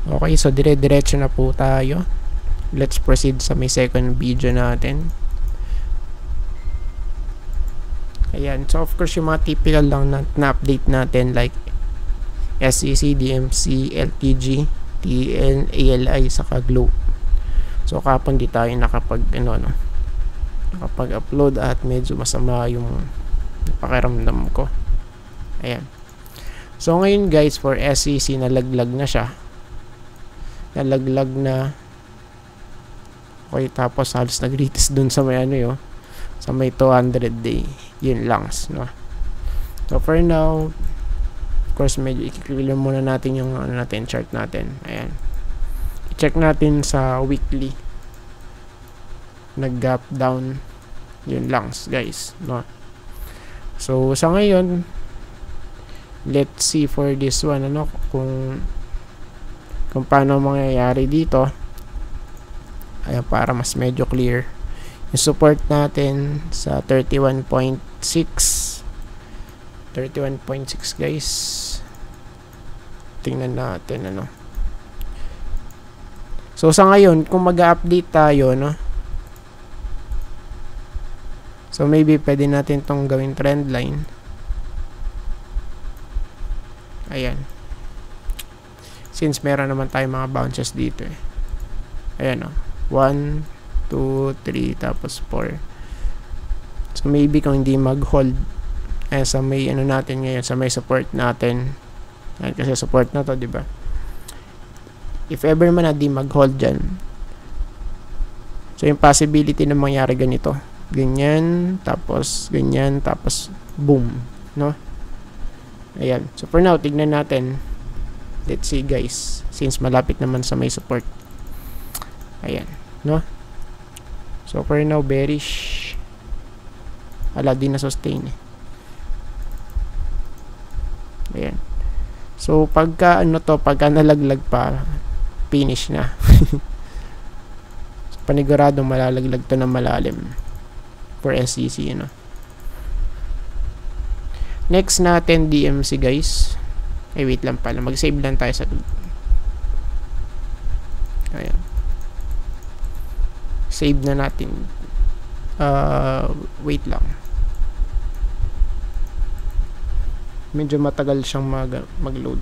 Okay, so dire-diretso na po tayo. Let's proceed sa may second video natin. Ayan, so of course yung mga typical lang na update natin like SEC, DMC, LTG, TN, ALI, saka Glow. So kapon di tayo nakapag-upload at medyo masama yung pakiramdam ko. Ayan. So ngayon guys, for SEC nalaglag na siya. Nalaglag na. Okay, tapos halos nag-retest dun sa may sa may 200 day. Yun lang, no? So for now, of course medyo i-clear muna natin yung chart natin. Ayan. I-check natin sa weekly. Nag-gap down. Yun lang, guys, no? So sa ngayon, let's see for this one kung paano mangyayari dito. Ayan, para mas medyo clear. Yung support natin sa 31.6 guys. Tingnan natin So sa ngayon, kung mag-update tayo so maybe pwede natin tong gawing trend line. Ayan. Since meron naman tayong mga bounces dito Ayan 1, 2, 3, tapos 4. So maybe kung hindi mag-hold sa may natin ngayon, sa may support natin. Ayan, kasi support na to, diba? If ever man na di mag-hold dyan, so yung possibility na mangyari ganito. Ganyan, tapos ganyan, tapos boom, no? Ayan. So for now, tignan natin. Let's see guys, since malapit naman sa may support. Ayan, no? So for now, bearish. Wala din na sustain Ayan. So pagka pagka nalaglag pa, finish na. So, paniguradong malalaglag to ng malalim for SEC Next natin DMC guys. Wait lang pala, mag-save lang tayo sa ayan. Save na natin. Wait lang. Medyo matagal siyang mag-load.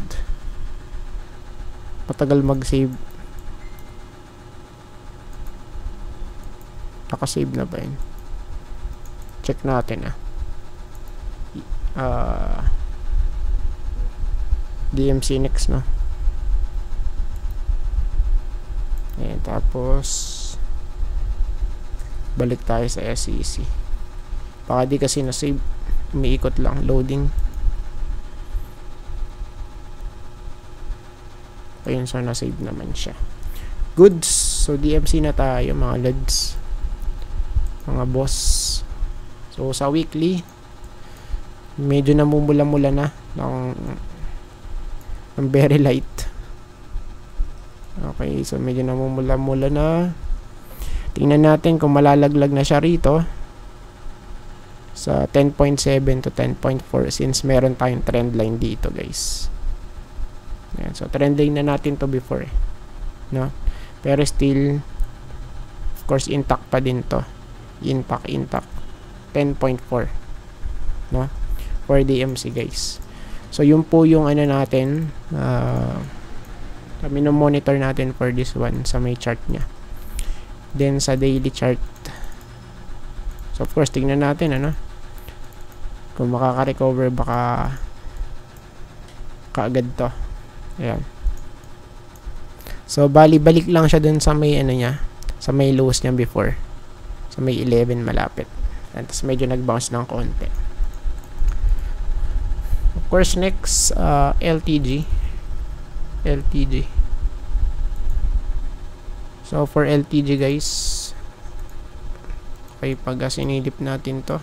Matagal mag-save. Naka-save na ba yun? Check natin DMC next Ayan, tapos balik tayo sa SEC. Baka di kasi na-save, umiikot lang, loading. Ayun, so na-save naman siya. Goods. So DMC na tayo mga lods, mga boss. So sa weekly, medyo namumula-mula na ng very light. Okay, so medyo namumula-mula na. Tingnan natin kung malalaglag na siya rito sa 10.7 to 10.4 since meron tayong trend line dito guys. Ayan, so trend line na natin to before no? Pero still of course intact pa din to. Intact 10.4 no? For DMC guys. So yun po yung natin kami monitor natin for this one sa may chart nya. Then sa daily chart, so of course tingnan natin kung makaka-recover baka kaagad to. Ayan. So balik lang siya dun sa may nya, sa may lows niya before, sa may 11 malapit. And tapos medyo nag-bounce ng konti. Of course next LTG. So for LTG guys, okay, pag sinilip natin to,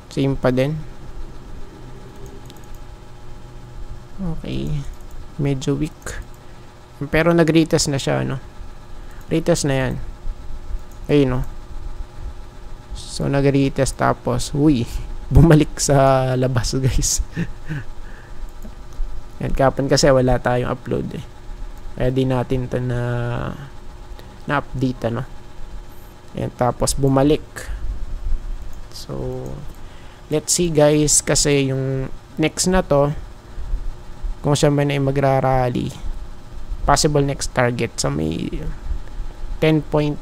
same pa din. Okay, medyo weak, pero nag-retest na siya retest na yan. Ayun so nag-retest tapos bumalik sa labas guys. Ayan, kapon kasi wala tayong upload eh. Kaya di natin ito na-update, ano. Ayan, tapos bumalik. So, let's see guys, kasi yung next na to, kung siya man ay magrarally, possible next target sa may 10.2.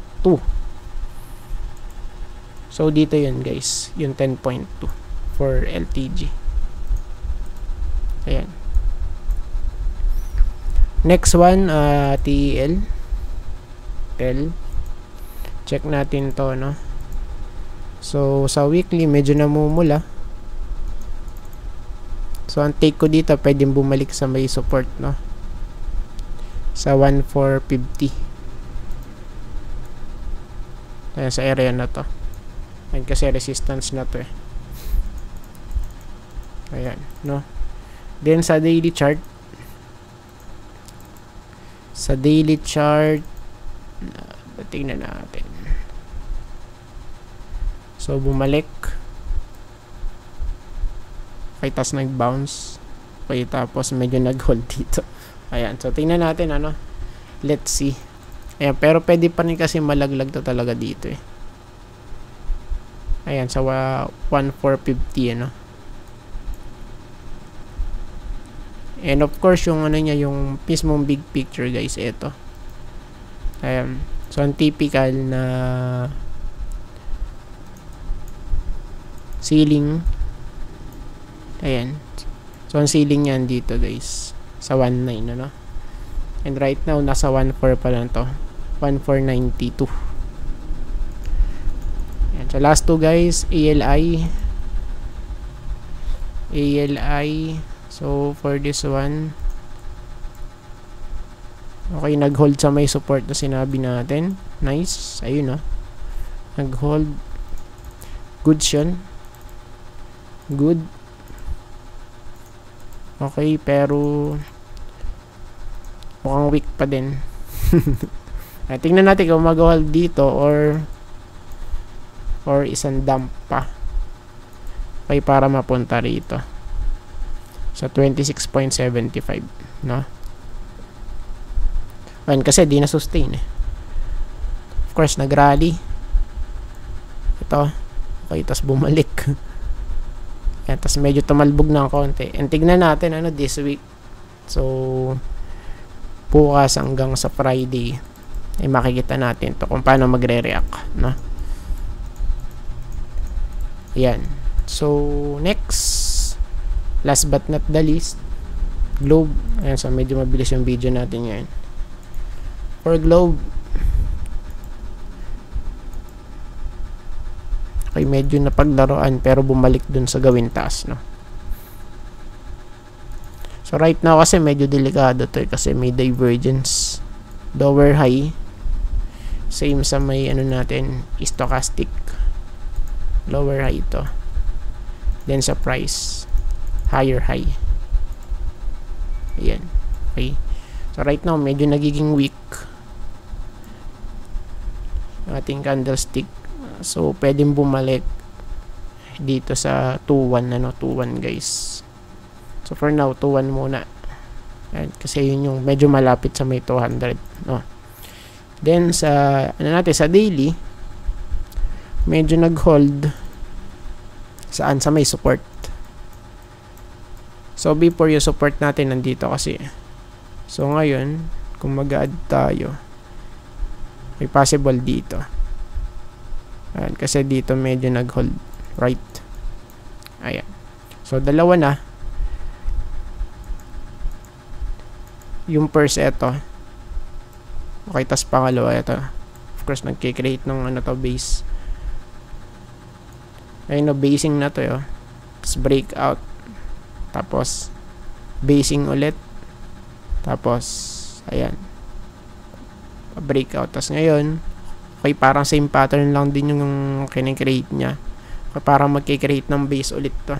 So, dito yun guys, yung 10.2 for LTG. Ayan. Next one, TEL. Check natin to, no? So, sa weekly, medyo namumula. So, ang take ko dito, pwedeng bumalik sa may support, no? Sa 1,450. Ayan, sa area na to. Ayan, kasi resistance na to eh. Ayan, no? Then, sa daily chart, tingnan natin. So, bumalik. Okay, tapos nag-bounce. Okay, tapos medyo nag-hold dito. Ayan, so tingnan natin, ano. Let's see. Ayan, pero pwede pa rin kasi malaglag to talaga dito eh. Ayan, sa 1,450, ano. And of course, yung ano niya, yung mismong big picture, guys, ito. Ayan. So, ang typical na ceiling. Ayan. So, ang ceiling yan dito, guys. Sa 1.9, ano? And right now, nasa 1.4 pa lang to. 1,492. Ayan. So, last two, guys. ALI. So, for this one, okay, nag-hold sa may support na sinabi natin. Nice. Ayun, no? Nag-hold. Good yun. Good. Okay, pero mukhang weak pa din. Tingnan natin kung mag-hold dito or isang dump pa. Okay, para mapunta rito. Sa 26.75, no? Ayan, kasi di na-sustain eh. Of course, nag-rally. Ito. Okay, tas bumalik. Ayan, tas medyo tumalbog ng konti. And tignan natin, ano, this week. So, bukas hanggang sa Friday, ay makikita natin to kung paano magre-react, no? Ayan. So, next, last but not the least, Globe. Ayan, so medyo mabilis yung video natin ngayon. For Globe, okay, medyo napaglaruan pero bumalik dun sa gawin taas, no? So right now kasi medyo delikado to eh, kasi may divergence. Lower high. Same sa may ano natin, stochastic. Lower high to. Then sa price, higher high. Ayan. Okay. So right now medyo nagiging weak ating candlestick. So pwedeng bumalik dito sa 2-1, ano, 2-1 guys. So for now 2-1 muna. Ayan, kasi yun yung medyo malapit sa may 200, no. Then sa ano natin, sa daily, medyo nag-hold saan, sa may support. So before yung support natin nandito kasi. So ngayon, kung mag-add tayo, may possible dito. Ayan, kasi dito medyo nag-hold, right? Ayan. So dalawa na. Yung first eto. Okay, tas pangalawa ito. Of course, nagkikreate ng ano to, base. Ayun, no, basing na to, yo. Tapos breakout. Tapos basing ulit. Tapos ayan, breakout. Tapos ngayon, okay, parang same pattern lang din yung kinikreate niya. Okay, parang magkikreate ng base ulit to.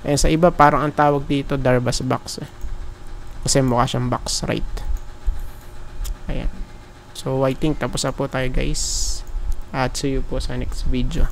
Ayan, sa iba parang ang tawag dito Darvas box eh. Kasi mukha siyang box, right? Ayan. So I think tapos na po tayo guys. At see you po sa next video.